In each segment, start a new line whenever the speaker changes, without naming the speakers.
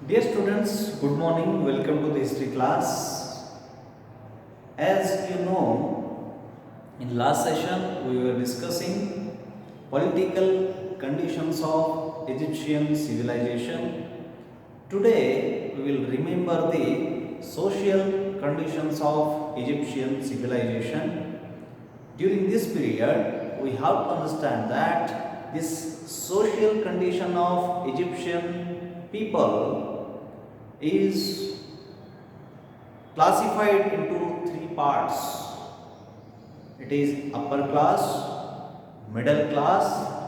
Dear students, good morning. Welcome to the history class. As you know, in last session we were discussing political conditions of Egyptian civilization. Today we will remember the social conditions of Egyptian civilization. During this period, we have to understand that this social condition of Egyptian people is classified into three parts. It is upper class, middle class,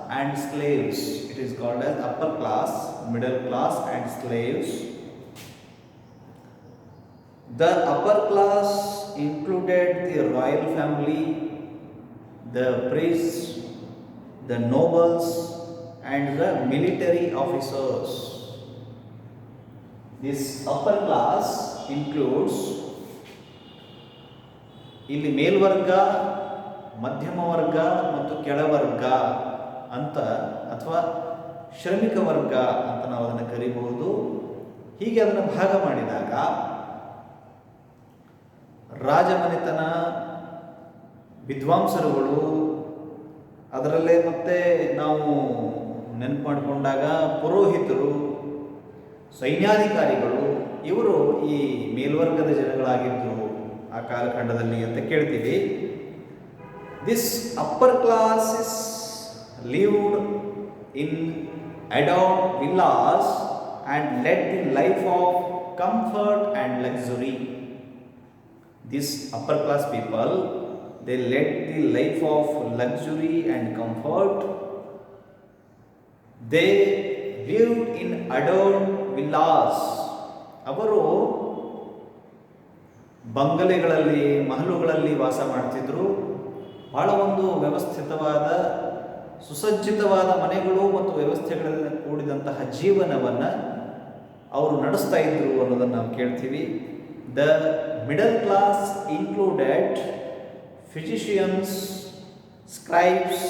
and slaves. It is called as upper class, middle class, and slaves. The upper class included the royal family, the priests, the nobles, and the military officers. This upper class includes ಇಲ್ಲಿ ಮೇಲ್ವರ್ಗ, ಮಧ್ಯಮ ವರ್ಗ ಮತ್ತು ಕೆಳವರ್ಗ ಅಂತ ಅಥವಾ ಶ್ರಮಿಕ ವರ್ಗ ಅಂತ ನಾವು ಅದನ್ನು ಕರೀಬಹುದು. ಹೀಗೆ ಅದನ್ನು ಭಾಗ ಮಾಡಿದಾಗ ರಾಜಮನೆತನ, ವಿದ್ವಾಂಸರುಗಳು, ಅದರಲ್ಲೇ ಮತ್ತೆ ನಾವು ನೆನಪು ಮಾಡಿಕೊಂಡಾಗ ಪುರೋಹಿತರು, ಸೈನ್ಯಾಧಿಕಾರಿಗಳು, ಇವರು ಈ ಮೇಲ್ವರ್ಗದ ಜನಗಳಾಗಿದ್ದರು ಆ ಕಾಲಖಂಡದಲ್ಲಿ ಅಂತ ಕೇಳ್ತೀವಿ. This upper classes lived in adorn villas and led the life of comfort and luxury. This upper class people, they led the life of luxury and comfort. They lived in adorned villas. ಅವರು ಬಂಗಲೆಗಳಲ್ಲಿ, ಮಹಲುಗಳಲ್ಲಿ ವಾಸ ಮಾಡ್ತಿದ್ರು. ಬಹಳ ಒಂದು ವ್ಯವಸ್ಥಿತವಾದ, ಸುಸಜ್ಜಿತವಾದ ಮನೆಗಳು ಮತ್ತು ವ್ಯವಸ್ಥೆಗಳಿಂದ ಕೂಡಿದಂತಹ ಜೀವನವನ್ನು ಅವರು ನಡೆಸ್ತಾ ಇದ್ರು ಅನ್ನೋದನ್ನು ನಾವು ಕೇಳ್ತೀವಿ. The middle class included physicians, scribes,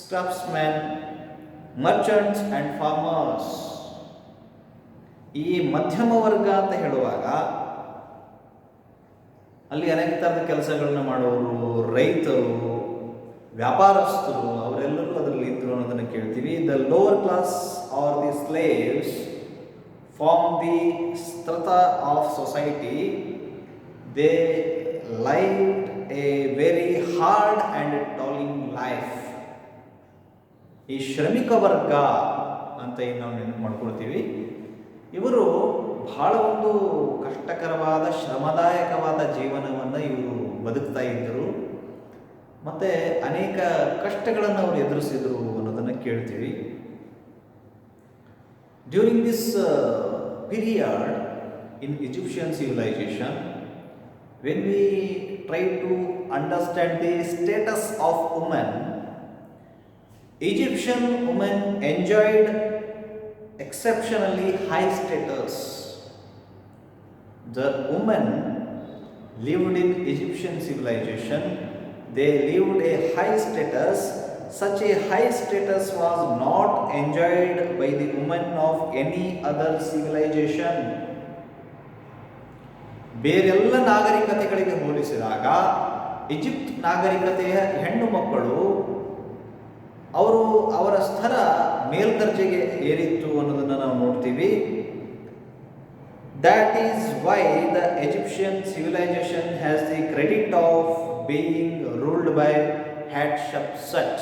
craftsmen, merchants and farmers. ಈ ಮಧ್ಯಮ ವರ್ಗ ಅಂತ ಹೇಳುವಾಗ ಅಲ್ಲಿ ಅನೇಕ ಥರದ ಕೆಲಸಗಳನ್ನ ಮಾಡೋರು, ರೈತರು, ವ್ಯಾಪಾರಸ್ಥರು, ಅವರೆಲ್ಲರೂ ಅದರಲ್ಲಿ ಇದ್ರು ಅನ್ನೋದನ್ನು ಕೇಳ್ತೀವಿ. The lower class R the slaves form the strata of society. They lived a very hard and toiling life. ಈ ಶ್ರಮಿಕ ವರ್ಗ ಅಂತ ಏನು ನಾವು ನೆನಪು ಮಾಡ್ಕೊಳ್ತೀವಿ, ಇವರು ಬಹಳ ಒಂದು ಕಷ್ಟಕರವಾದ, ಶ್ರಮದಾಯಕವಾದ ಜೀವನವನ್ನು ಇವರು ಬದುಕ್ತಾ ಇದ್ದರು. ಮತ್ತು ಅನೇಕ ಕಷ್ಟಗಳನ್ನು ಅವರು ಎದುರಿಸಿದರು ಅನ್ನೋದನ್ನು ಕೇಳ್ತೀವಿ. During this period in Egyptian civilization, when we try to understand the status of women, Egyptian women enjoyed exceptionally high status. The women lived in Egyptian civilization, they lived a high status. Such a high status was not enjoyed by the women of any other civilization. ಬೇರೆಲ್ಲ ನಾಗರಿಕತೆಗಳಿಗೆ ಹೋಲಿಸಿದಾಗ Egypt ನಾಗರಿಕತೆಯ ಹೆಣ್ಣು ಮಕ್ಕಳು ಅವರ ಸ್ಥರ ಮೇಲ್ದರ್ಜೆಗೆ ಏರಿತ್ತು ಅನ್ನೋದನ್ನು ನಾವು ನೋಡ್ತೀವಿ. That is why the Egyptian civilization has the credit of being ruled by Hatshepsut.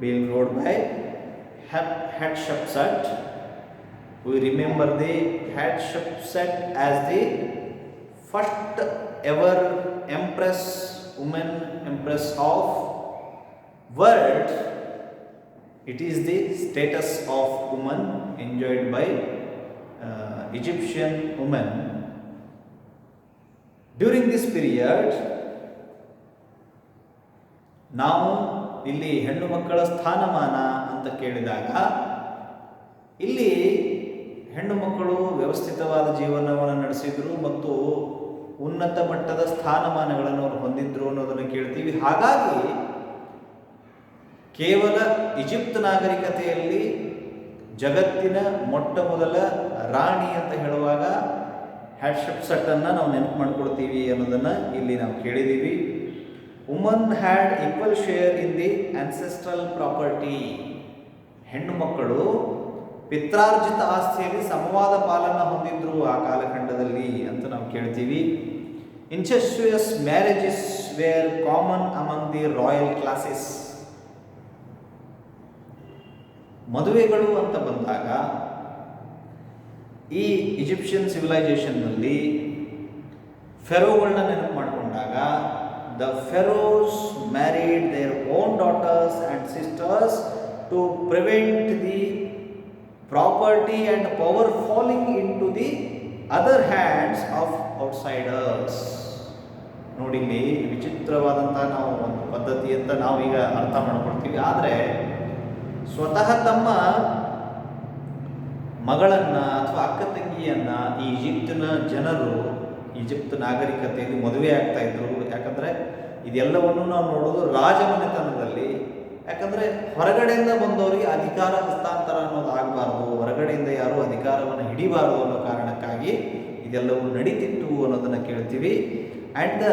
Being ruled by Hatshepsut. We remember the Hatshepsut as the first ever empress, woman empress of world. It is the status of woman enjoyed by Egyptian women. During this period, ನಾವು ಇಲ್ಲಿ ಹೆಣ್ಣು ಮಕ್ಕಳ ಸ್ಥಾನಮಾನ ಅಂತ ಕೇಳಿದಾಗ ಇಲ್ಲಿ ಹೆಣ್ಣು ಮಕ್ಕಳು ವ್ಯವಸ್ಥಿತವಾದ ಜೀವನವನ್ನು ನಡೆಸಿದ್ರು ಮತ್ತು ಉನ್ನತ ಮಟ್ಟದ ಸ್ಥಾನಮಾನಗಳನ್ನು ಅವರು ಹೊಂದಿದ್ರು ಅನ್ನೋದನ್ನು ಕೇಳ್ತೀವಿ. ಹಾಗಾಗಿ ಕೇವಲ ಈಜಿಪ್ಟ್ ನಾಗರಿಕತೆಯಲ್ಲಿ ಜಗತ್ತಿನ ಮೊಟ್ಟ ಮೊದಲ ರಾಣಿ ಅಂತ ಹೇಳುವಾಗ ಹ್ಯಾಟ್ಶೆಪ್ಸೆಟ್ಟನ್ನು ನಾವು ನೆನಪು ಮಾಡ್ಕೊಳ್ತೀವಿ ಅನ್ನೋದನ್ನು ಇಲ್ಲಿ ನಾವು ಕೇಳಿದ್ದೀವಿ. Woman had equal share in the ancestral property. ಹೆಣ್ಣು ಮಕ್ಕಳು ಪಿತ್ರಾರ್ಜಿತ ಆಸ್ತಿಯಲ್ಲಿ ಸಮವಾದ ಪಾಲನ್ನು ಹೊಂದಿದ್ರು ಆ ಕಾಲಖಂಡದಲ್ಲಿ ಅಂತ ನಾವು ಕೇಳ್ತೀವಿ. Incestuous marriages were common among the royal classes. ಮದುವೆಗಳು ಅಂತ ಬಂದಾಗ ಈ ಈಜಿಪ್ಷಿಯನ್ ಸಿವಿಲೈಸೇಷನ್ನಲ್ಲಿ ಫೆರೋಗಳನ್ನ ನೆನಪು ಮಾಡಿಕೊಂಡಾಗ the pharaohs married their own daughters and sisters to prevent the property and power falling into the other hands of outsiders. ನೋಡಿ, ಇಲ್ಲಿ ವಿಚಿತ್ರವಾದಂಥ ನಾವು ಒಂದು ಪದ್ಧತಿ ಅಂತ ನಾವೀಗ ಅರ್ಥ ಮಾಡ್ಕೊಳ್ತೀವಿ. ಆದರೆ ಸ್ವತಃ ತಮ್ಮ ಮಗಳನ್ನು ಅಥವಾ ಅಕ್ಕ ತಂಗಿಯನ್ನು ಈ ಈಜಿಪ್ಟಿನ ಜನರು, ಈಜಿಪ್ಟ್ ನಾಗರಿಕತೆಯಲ್ಲಿ ಮದುವೆ ಆಗ್ತಾ ಇದ್ರು. ಯಾಕಂದರೆ ಇದೆಲ್ಲವನ್ನು ನಾವು ನೋಡೋದು ರಾಜಮನೆತನದಲ್ಲಿ. ಯಾಕಂದರೆ ಹೊರಗಡೆಯಿಂದ ಬಂದವರಿಗೆ ಅಧಿಕಾರ ಹಸ್ತಾಂತರ ಅನ್ನೋದು ಆಗಬಾರ್ದು, ಹೊರಗಡೆಯಿಂದ ಯಾರೂ ಅಧಿಕಾರವನ್ನು ಹಿಡಿಬಾರ್ದು ಅನ್ನೋ ಕಾರಣಕ್ಕಾಗಿ ಇದೆಲ್ಲವೂ ನಡೀತಿತ್ತು ಅನ್ನೋದನ್ನು ಕೇಳ್ತೀವಿ. And the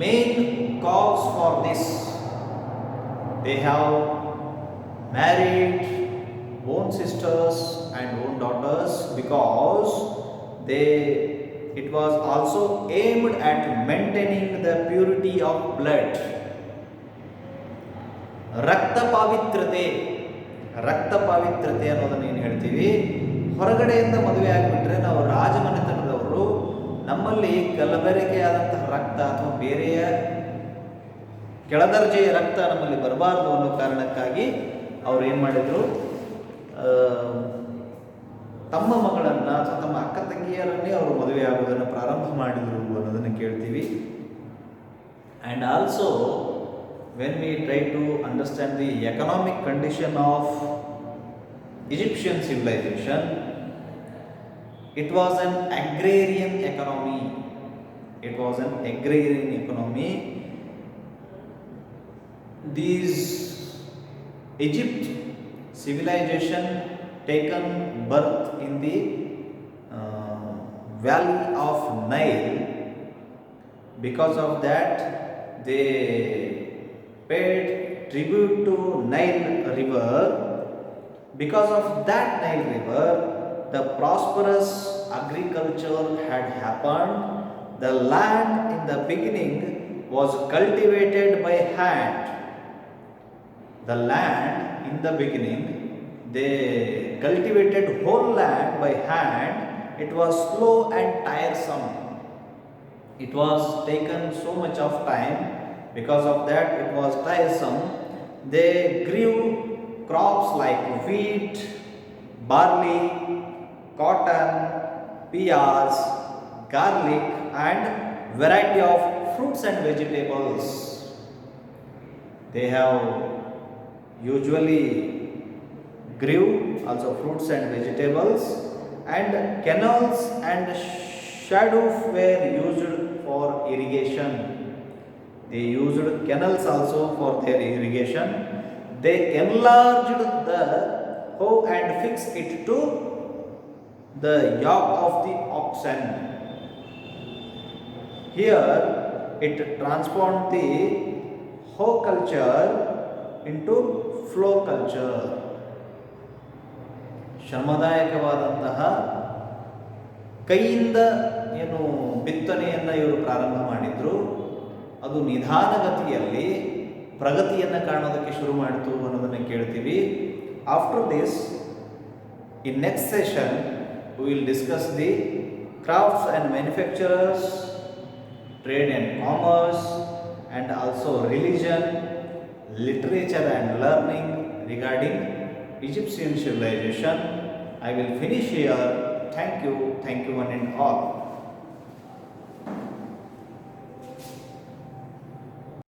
main cause for this, they have married own sisters and own daughters because it was also aimed at maintaining the purity of blood. ರಕ್ತ ಪಾವಿತ್ರತೆ ಅನ್ನೋದನ್ನ ಏನು ಹೇಳ್ತೀವಿ, ಹೊರಗಡೆಯಿಂದ ಮದುವೆ ಆಗಿಬಿಟ್ರೆ ನಾವು ರಾಜಮನೆತನದವರು ನಮ್ಮಲ್ಲಿ ಕಲಬೆರಕೆಯಾದಂತಹ ರಕ್ತ ಅಥವಾ ಬೇರೆಯ ಕೆಳದರ್ಜೆಯ ರಕ್ತ ನಮ್ಮಲ್ಲಿ ಬರಬಾರ್ದು ಅನ್ನೋ ಕಾರಣಕ್ಕಾಗಿ ಅವ್ರು ಏನು ಮಾಡಿದರು, ತಮ್ಮ ಮಗಳನ್ನು ಅಥವಾ ತಮ್ಮ ಅಕ್ಕ ತಂಗಿಯರನ್ನೇ ಅವರು ಮದುವೆ ಆಗೋದನ್ನು ಪ್ರಾರಂಭ ಮಾಡಿದರು ಅನ್ನೋದನ್ನು ಕೇಳ್ತೀವಿ. And also when we try to understand the economic condition of Egyptian civilisation, it was an agrarian economy. These Egypt civilization taken birth in the valley of Nile. Because of that, they paid tribute to Nile River. Because of that Nile River, the prosperous agriculture had happened. The land in the beginning was cultivated by hand. The land in the beginning, they cultivated whole land by hand. It was slow and tiresome. It was taken so much of time. Because of that, it was tiresome. They grew crops like wheat, barley, cotton, peas, garlic, and variety of fruits and vegetables. They have usually grew also fruits and vegetables, and canals and shadows were used for irrigation. They used canals also for their irrigation. They enlarged the hoe and fixed it to the yoke of the oxen. Here it transformed the hoe culture into plough culture. ಶ್ರಮದಾಯಕವಾದಂತಹ ಕೈಯಿಂದ ಏನು ಬಿತ್ತನೆಯನ್ನು ಇವರು ಪ್ರಾರಂಭ ಮಾಡಿದ್ರು, ಅದು ನಿಧಾನಗತಿಯಲ್ಲಿ ಪ್ರಗತಿಯನ್ನು ಕಾಣೋದಕ್ಕೆ ಶುರು ಮಾಡಿತು ಅನ್ನೋದನ್ನು ಕೇಳ್ತೀವಿ. After this, in next session we will discuss the crafts and manufacturers, trade and commerce, and also religion, literature and learning regarding Egyptian civilization. I will finish here. Thank you one and all.